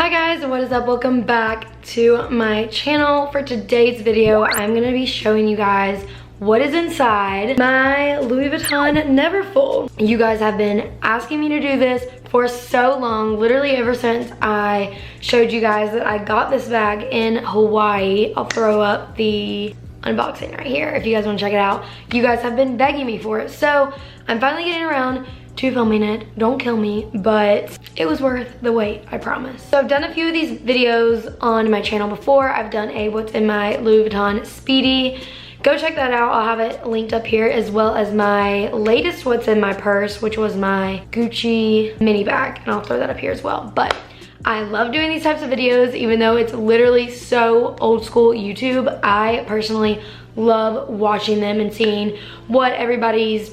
Hi guys, what is up? Welcome back to my channel. For today's video, I'm gonna be showing you guys what is inside my Louis Vuitton Neverfull. You guys have been asking me to do this for so long, literally ever since I showed you guys that I got this bag in Hawaii. I'll throw up the unboxing right here if you guys want to check it out. You guys have been begging me for it, so I'm finally getting around to filming it. Don't kill me, but it was worth the wait, I promise. So I've done a few of these videos on my channel before. I've done a what's in my Louis Vuitton Speedy. Go check that out. I'll have it linked up here, as well as my latest what's in my purse, which was my Gucci mini bag, and I'll throw that up here as well. But I love doing these types of videos, even though it's literally so old school YouTube. I personally love watching them and seeing what everybody's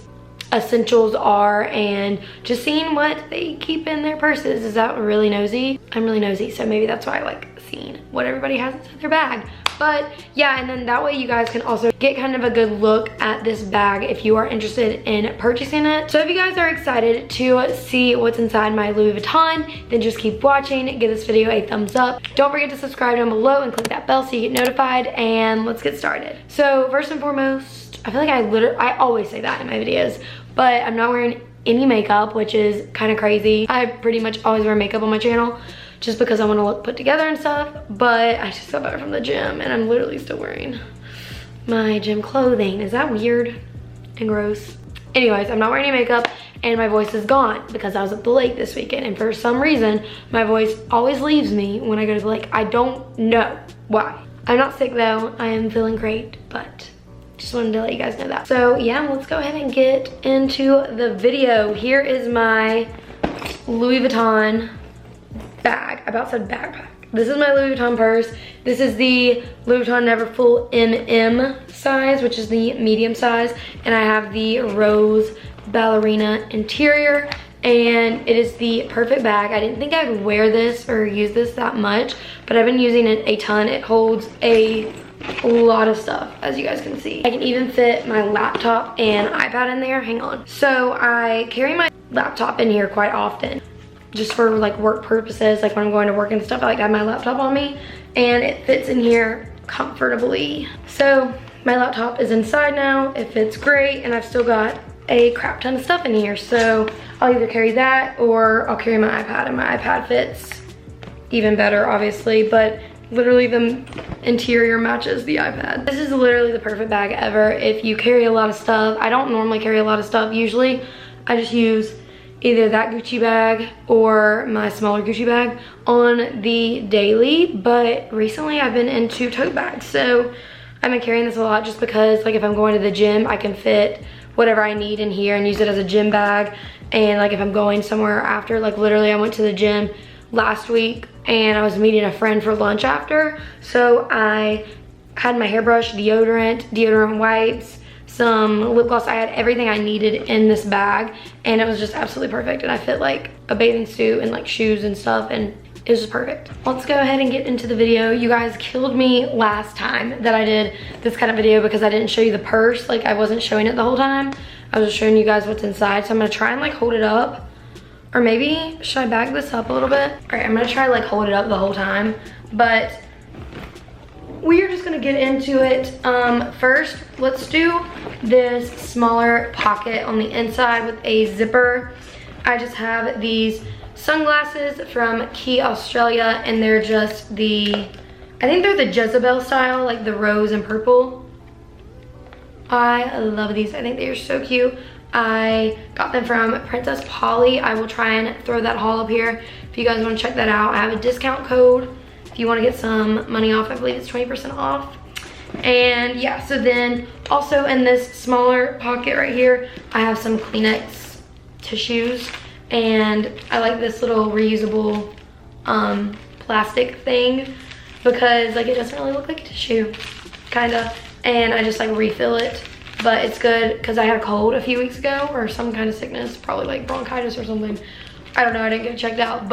essentials are and just seeing what they keep in their purses. Is that really nosy? I'm really nosy, so maybe that's why I like seeing what everybody has inside their bag. But yeah, and then that way you guys can also get kind of a good look at this bag if you are interested in purchasing it. So if you guys are excited to see what's inside my Louis Vuitton, then just keep watching, give this video a thumbs up. Don't forget to subscribe down below and click that bell so you get notified, and let's get started. So first and foremost, I feel like I always say that in my videos, but I'm not wearing any makeup, which is kind of crazy. I pretty much always wear makeup on my channel just because I want to look put together and stuff, but I just got back from the gym and I'm literally still wearing my gym clothing. Is that weird and gross? Anyways, I'm not wearing any makeup and my voice is gone because I was at the lake this weekend, and for some reason my voice always leaves me when I go to the lake. I don't know why. I'm not sick though. I am feeling great, but just wanted to let you guys know that. So yeah, let's go ahead and get into the video. Here is my Louis Vuitton bag. I about said backpack. This is my Louis Vuitton purse. This is the Louis Vuitton Neverfull MM size, which is the medium size, and I have the rose ballerina interior, and it is the perfect bag. I didn't think I would wear this or use this that much, but I've been using it a ton. It holds a lot of stuff, as you guys can see. I can even fit my laptop and iPad in there. Hang on. So I carry my laptop in here quite often, just for like work purposes, like when I'm going to work and stuff. I like to have my laptop on me, and it fits in here comfortably. So my laptop is inside now. It fits great, and I've still got a crap ton of stuff in here. So I'll either carry that or I'll carry my iPad, and my iPad fits even better, obviously, but literally the interior matches the iPad. This is literally the perfect bag ever if you carry a lot of stuff. I don't normally carry a lot of stuff. Usually I just use either that Gucci bag or my smaller Gucci bag on the daily, but recently I've been into tote bags. So I've been carrying this a lot just because, like, if I'm going to the gym, I can fit whatever I need in here and use it as a gym bag. And like if I'm going somewhere after, like literally I went to the gym last week and I was meeting a friend for lunch after, so I had my hairbrush, deodorant wipes, some lip gloss. I had everything I needed in this bag, and it was just absolutely perfect. And I fit like a bathing suit and like shoes and stuff, and it was just perfect. Let's go ahead and get into the video. You guys killed me last time that I did this kind of video because I didn't show you the purse. Like, I wasn't showing it the whole time. I was just showing you guys what's inside. So I'm gonna try and like hold it up. Or maybe, should I bag this up a little bit? All right, I'm gonna try to like hold it up the whole time, but we are just gonna get into it. First, let's do this smaller pocket on the inside with a zipper. I just have these sunglasses from Key, Australia, and they're just the, I think they're the Jezebel style, like the rose and purple. I love these. I think they are so cute. I got them from Princess Polly. I will try and throw that haul up here if you guys want to check that out. I have a discount code if you want to get some money off. I believe it's 20% off. And yeah, so then also in this smaller pocket right here, I have some Kleenex tissues, and I like this little reusable plastic thing because like it doesn't really look like a tissue, kinda, and I just like refill it. But it's good because I had a cold a few weeks ago, or some kind of sickness, probably like bronchitis or something. I don't know, I didn't get it checked out,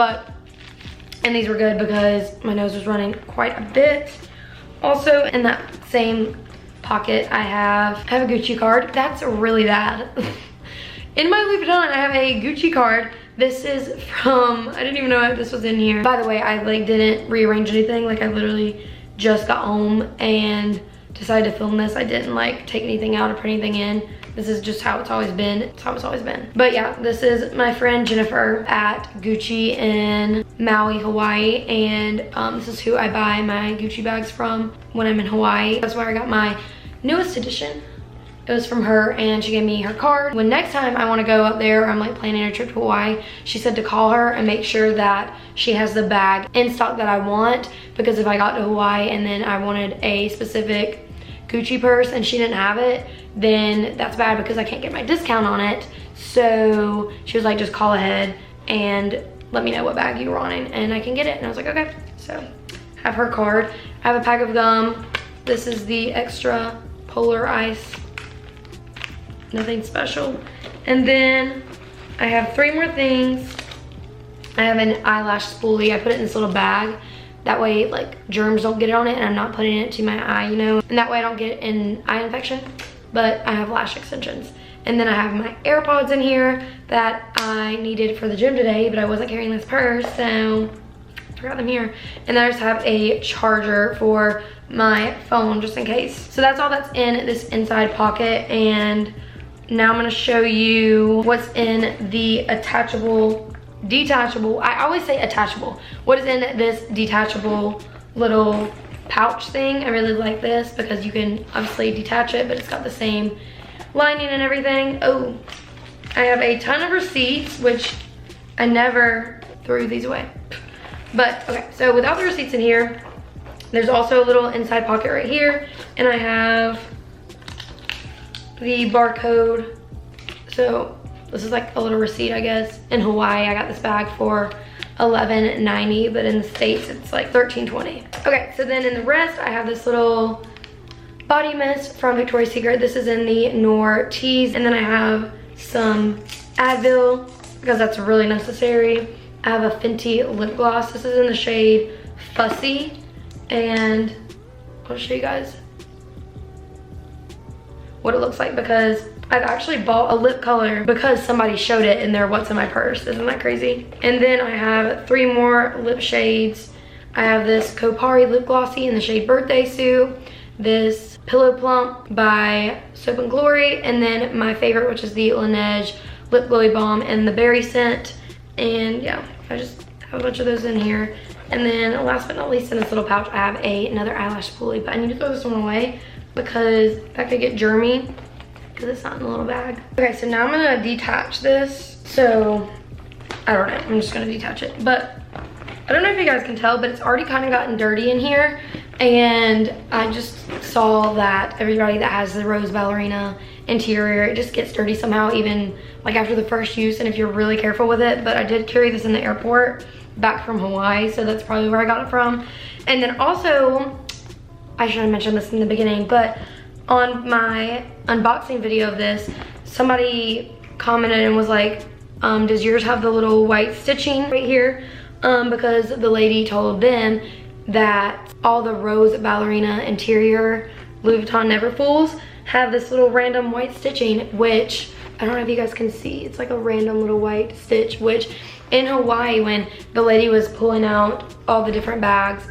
and these were good because my nose was running quite a bit. Also in that same pocket, I have a Gucci card. That's really bad. In my Louis Vuitton, I have a Gucci card This is from, I didn't even know if this was in here. By the way, I like didn't rearrange anything. Like I literally just got home and decided to film this. I didn't like take anything out or put anything in. This is just how it's always been. It's how it's always been. But yeah, this is my friend Jennifer at Gucci in Maui, Hawaii. And this is who I buy my Gucci bags from when I'm in Hawaii. That's where I got my newest edition. It was from her and she gave me her card. When next time I want to go up there, or I'm like planning a trip to Hawaii, she said to call her and make sure that she has the bag in stock that I want, because if I got to Hawaii and then I wanted a specific Gucci purse and she didn't have it, then that's bad because I can't get my discount on it. So she was like, just call ahead and let me know what bag you were wanting and I can get it. And I was like, okay. So I have her card. I have a pack of gum. This is the extra polar ice. Nothing special. And then I have 3 more things. I have an eyelash spoolie. I put it in this little bag. That way, like, germs don't get it on it and I'm not putting it to my eye, you know? And that way I don't get an eye infection. But I have lash extensions. And then I have my AirPods in here that I needed for the gym today, but I wasn't carrying this purse, so I forgot them here. And then I just have a charger for my phone, just in case. So that's all that's in this inside pocket. And now I'm gonna show you what's in the detachable, I always say attachable. What is in this detachable little pouch thing? I really like this because you can obviously detach it, but it's got the same lining and everything. Oh, I have a ton of receipts, which I never threw these away. But okay, so without the receipts in here, there's also a little inside pocket right here, and I have the barcode. So this is like a little receipt, I guess. In Hawaii, I got this bag for $11.90, but in the States, it's like $13.20. Okay, so then in the rest, I have this little body mist from Victoria's Secret. This is in the Noir Tease. And then I have some Advil, because that's really necessary. I have a Fenty lip gloss. This is in the shade Fussy. And I'll show you guys what it looks like, because I've actually bought a lip color because somebody showed it in their what's in my purse. Isn't that crazy? And then I have 3 more lip shades. I have this Kopari lip glossy in the shade Birthday Suit, this Pillow Plump by Soap and Glory, and then my favorite, which is the Laneige Lip Glowy Balm in the berry scent. And yeah, I just have a bunch of those in here. And then last but not least, in this little pouch, I have another eyelash spoolie, but I need to throw this one away because that could get germy because it's not in the little bag. Okay, so now I'm gonna detach this. So I don't know, I'm just gonna detach it. But I don't know if you guys can tell, but it's already kind of gotten dirty in here. And I just saw that everybody that has the rose ballerina interior, it just gets dirty somehow, even like after the first use, and if you're really careful with it. But I did carry this in the airport back from Hawaii, so that's probably where I got it from. And then also, I should have mentioned this in the beginning, but on my unboxing video of this, somebody commented and was like, does yours have the little white stitching right here? Because the lady told them that all the rose ballerina interior Louis Vuitton Neverfulls have this little random white stitching, which I don't know if you guys can see. It's like a random little white stitch, which in Hawaii, when the lady was pulling out all the different bags,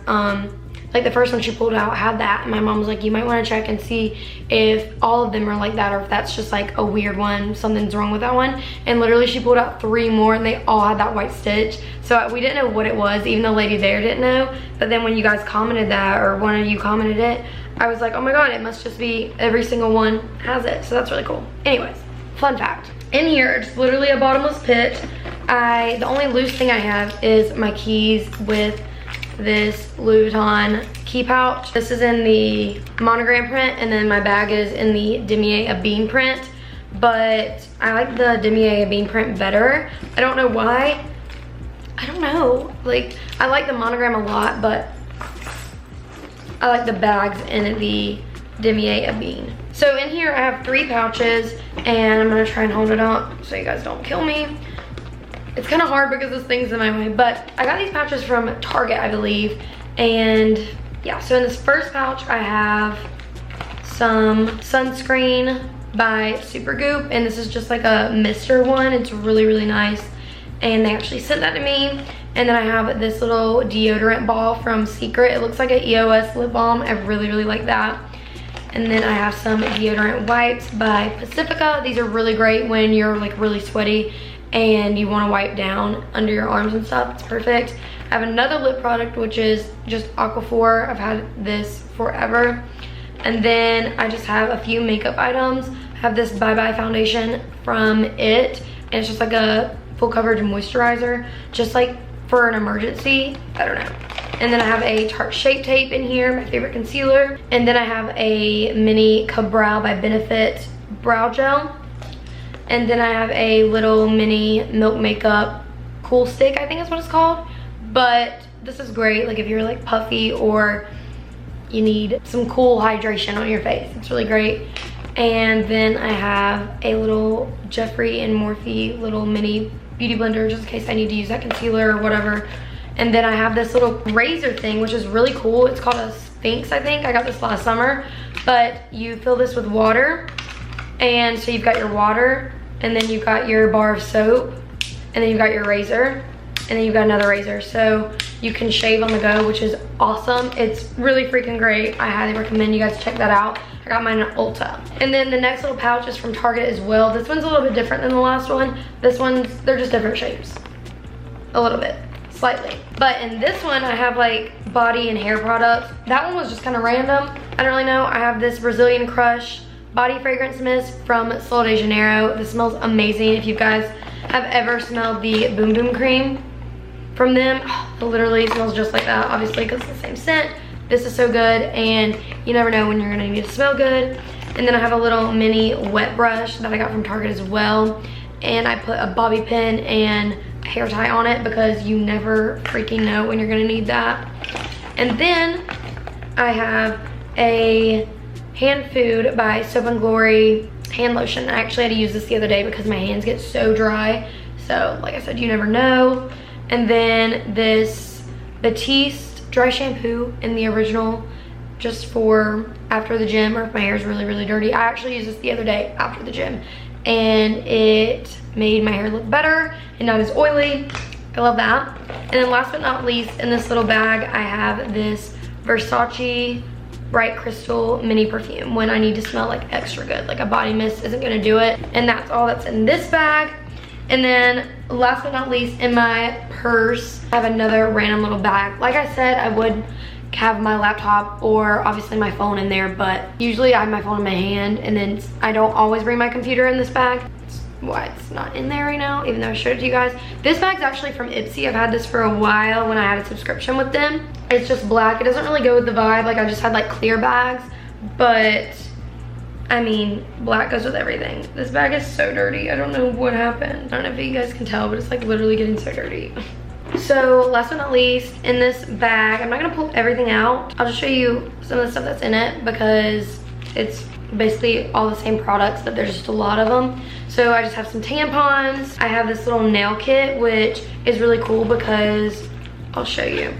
like the first one she pulled out had that, and my mom was like, you might want to check and see if all of them are like that, or if that's just like a weird one, something's wrong with that one. And literally she pulled out 3 more and they all had that white stitch. So we didn't know what it was, even the lady there didn't know. But then when you guys commented that, or one of you commented it, I was like, oh my god, it must just be every single one has it. So that's really cool. Anyways, fun fact. In here, it's literally a bottomless pit. The only loose thing I have is my keys with this Louis Vuitton key pouch. This is in the monogram print, and then my bag is in the Damier Ebene print. But I like the Damier Ebene print better. I don't know why. I don't know. Like, I like the monogram a lot, but I like the bags in the Damier Ebene. So in here I have 3 pouches, and I'm gonna try and hold it up so you guys don't kill me. It's kind of hard because this thing's in my way, but I got these pouches from Target, I believe. And yeah, so in this first pouch I have some sunscreen by Supergoop, and this is just like a mister one. It's really, really nice. and they actually sent that to me. And then I have this little deodorant ball from Secret. It looks like an EOS lip balm. I really like that. And then I have some deodorant wipes by Pacifica. These are really great when you're like really sweaty and you want to wipe down under your arms and stuff. It's perfect. I have another lip product, which is just Aquaphor. I've had this forever. And then I just have a few makeup items. I have this Bye Bye foundation from It, and it's just like a full coverage moisturizer, just like for an emergency. I don't know. And then I have a Tarte Shape Tape in here, my favorite concealer. And then I have a mini Ka-Brow by Benefit brow gel. And then I have a little mini Milk Makeup Cool Stick, I think is what it's called. But this is great, like if you're like puffy or you need some cool hydration on your face. It's really great. And then I have a little Jeffree and Morphe little mini beauty blender, just in case I need to use that concealer or whatever. And then I have this little razor thing, which is really cool. It's called a Sphinx, I think. I got this last summer. But you fill this with water. And so you've got your water, and then you've got your bar of soap, and then you've got your razor, and then you've got another razor. So you can shave on the go, which is awesome. It's really freaking great. I highly recommend you guys check that out. I got mine at Ulta. And then the next little pouch is from Target as well. This one's a little bit different than the last one. This one's, they're just different shapes. A little bit, slightly. But in this one, I have like body and hair products. That one was just kind of random. I don't really know. I have this Brazilian Crush body fragrance mist from Sol de Janeiro. This smells amazing. If you guys have ever smelled the Boom Boom Cream from them, it literally smells just like that, obviously because it's the same scent. This is so good, and you never know when you're gonna need to smell good. And then I have a little mini wet brush that I got from Target as well, and I put a bobby pin and a hair tie on it because you never freaking know when you're gonna need that. And then I have a Hand Food by Soap & Glory hand lotion. I actually had to use this the other day because my hands get so dry. So like I said, you never know. And then this Batiste dry shampoo in the original, just for after the gym or if my hair is really dirty. I actually used this the other day after the gym, and it made my hair look better and not as oily. I love that. And then last but not least, in this little bag, I have this Versace Bright Crystal mini perfume when I need to smell like extra good, like a body mist isn't gonna do it. And that's all that's in this bag. And then last but not least, in my purse, I have another random little bag. Like I said, I would have my laptop or obviously my phone in there, but usually I have my phone in my hand, and then I don't always bring my computer in this bag. That's why it's not in there right now, even though I showed it to you guys. This bag's actually from Ipsy. I've had this for a while when I had a subscription with them. It's just black. It doesn't really go with the vibe. Like I just had like clear bags, but I mean, black goes with everything. This bag is so dirty. I don't know what happened. I don't know if you guys can tell, but it's like literally getting so dirty. So last but not least, in this bag, I'm not gonna pull everything out. I'll just show you some of the stuff that's in it because it's basically all the same products, but there's just a lot of them. So I just have some tampons. I have this little nail kit, which is really cool because I'll show you.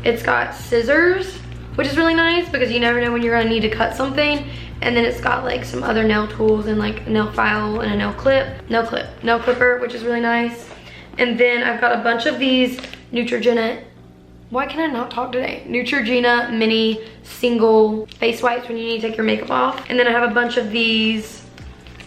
It's got scissors, which is really nice because you never know when you're gonna need to cut something. And then it's got like some other nail tools and like a nail file and a nail clipper, which is really nice. And then I've got a bunch of these Neutrogena, why can I not talk today? Neutrogena mini single face wipes when you need to take your makeup off. And then I have a bunch of these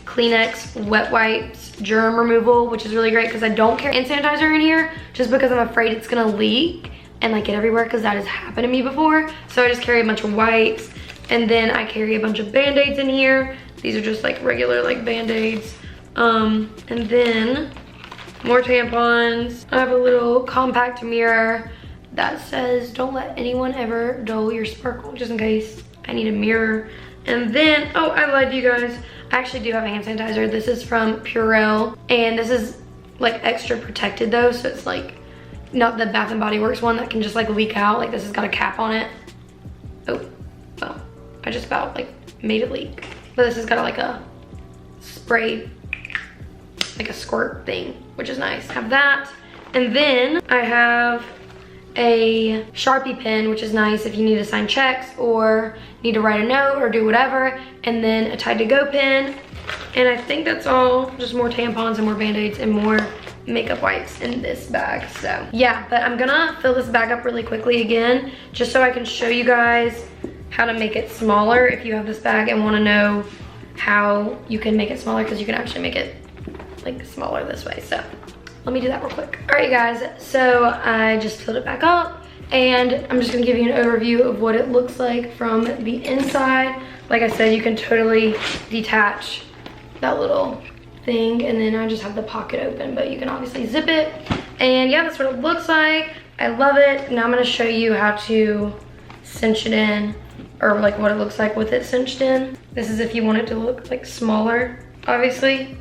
Kleenex wet wipes germ removal, which is really great because I don't carry hand sanitizer in here just because I'm afraid it's gonna leak and like get everywhere, because that has happened to me before. So I just carry a bunch of wipes. And then I carry a bunch of Band-Aids in here. These are just like regular like Band-Aids. And then more tampons. I have a little compact mirror that says, don't let anyone ever dull your sparkle, just in case I need a mirror. And then, oh, I lied to you guys. I actually do have a hand sanitizer. This is from Purell. And this is like extra protected though. So it's like not the Bath and Body Works one that can just like leak out. Like this has got a cap on it. Oh, well. I just about like made it leak. But this has got like a spray, like a squirt thing, which is nice. I have that. And then I have a Sharpie pen, which is nice if you need to sign checks or need to write a note or do whatever. And then a Tide to Go pen. And I think that's all, just more tampons and more Band-Aids and more makeup wipes in this bag. So yeah, but I'm gonna fill this bag up really quickly again, just so I can show you guys how to make it smaller if you have this bag and want to know how you can make it smaller, because you can actually make it like smaller this way. So let me do that real quick. All right, guys, so I just filled it back up, and I'm just gonna give you an overview of what it looks like from the inside. Like I said, you can totally detach that little thing, and then I just have the pocket open, but you can obviously zip it. And yeah, that's what it looks like. I love it. Now I'm gonna show you how to cinch it in, or like what it looks like with it cinched in. This is if you want it to look like smaller, obviously.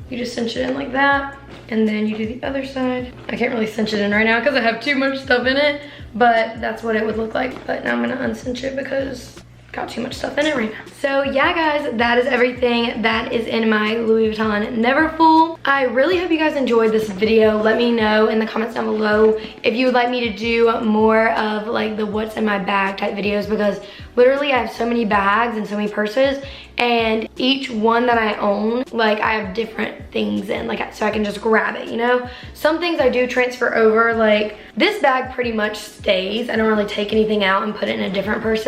You just cinch it in like that, and then you do the other side. I can't really cinch it in right now because I have too much stuff in it, but that's what it would look like. But now I'm gonna uncinch it because got too much stuff in it right now. So yeah, guys, that is everything that is in my Louis Vuitton Neverfull. I really hope you guys enjoyed this video. Let me know in the comments down below if you would like me to do more of like the what's in my bag type videos, because literally I have so many bags and so many purses, and each one that I own, like I have different things in, like so I can just grab it, you know? Some things I do transfer over, like this bag pretty much stays. I don't really take anything out and put it in a different purse,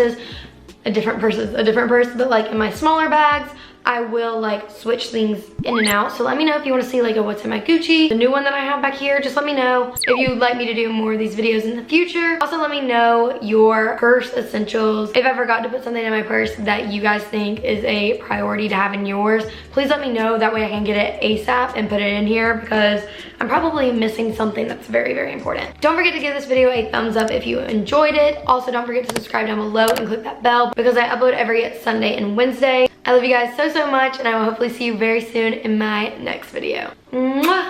but like in my smaller bags, I will like switch things in and out. So let me know if you want to see like a what's in my Gucci, the new one that I have back here. Just let me know if you would like me to do more of these videos in the future. Also, let me know your purse essentials. If I forgot to put something in my purse that you guys think is a priority to have in yours, please let me know. That way I can get it ASAP and put it in here, because I'm probably missing something that's very, very important. Don't forget to give this video a thumbs up if you enjoyed it. Also, don't forget to subscribe down below and click that bell, because I upload every Sunday and Wednesday. I love you guys so, so much, and I will hopefully see you very soon in my next video. Mwah!